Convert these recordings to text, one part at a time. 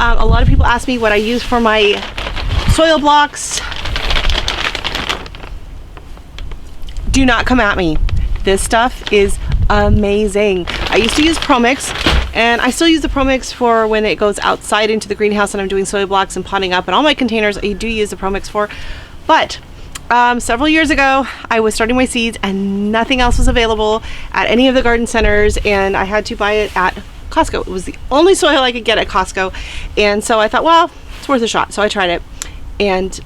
A lot of people ask me what I use for my soil blocks. Do not come at me. This stuff is amazing. I used to use Pro-Mix, and I still use the Pro-Mix for when it goes outside into the greenhouse and I'm doing soil blocks and potting up, and all my containers I do use the Pro-Mix for. But several years ago, I was starting my seeds and nothing else was available at any of the garden centers, and I had to buy it at Costco. It was the only soil I could get at Costco, and so I thought, well, it's worth a shot. So I tried it, and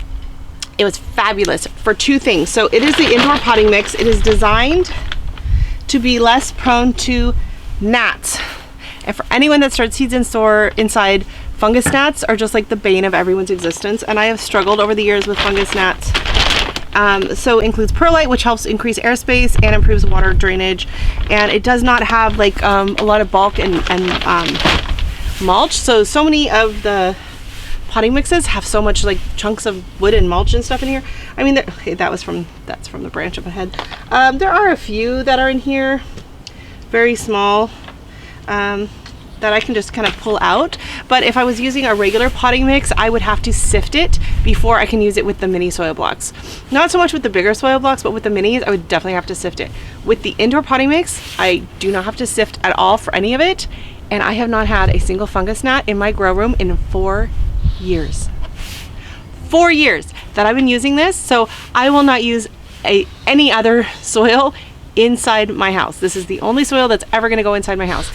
it was fabulous for two things. So it is the indoor potting mix. It is designed to be less prone to gnats. And for anyone that starts seeds in store inside, fungus gnats are just like the bane of everyone's existence. And I have struggled over the years with fungus gnats. So it includes perlite, which helps increase airspace and improves water drainage. And it does not have like a lot of bulk and mulch. So many of the potting mixes have so much like chunks of wood and mulch and stuff in here. I mean, okay, that's from the branch up ahead. There are a few that are in here, very small, that I can just kind of pull out. But if I was using a regular potting mix, I would have to sift it before I can use it with the mini soil blocks. Not so much with the bigger soil blocks, but with the minis, I would definitely have to sift it. With the indoor potting mix, I do not have to sift at all for any of it. And I have not had a single fungus gnat in my grow room in 4 years. 4 years that I've been using this, so I will not use any other soil inside my house. This is the only soil that's ever going to go inside my house.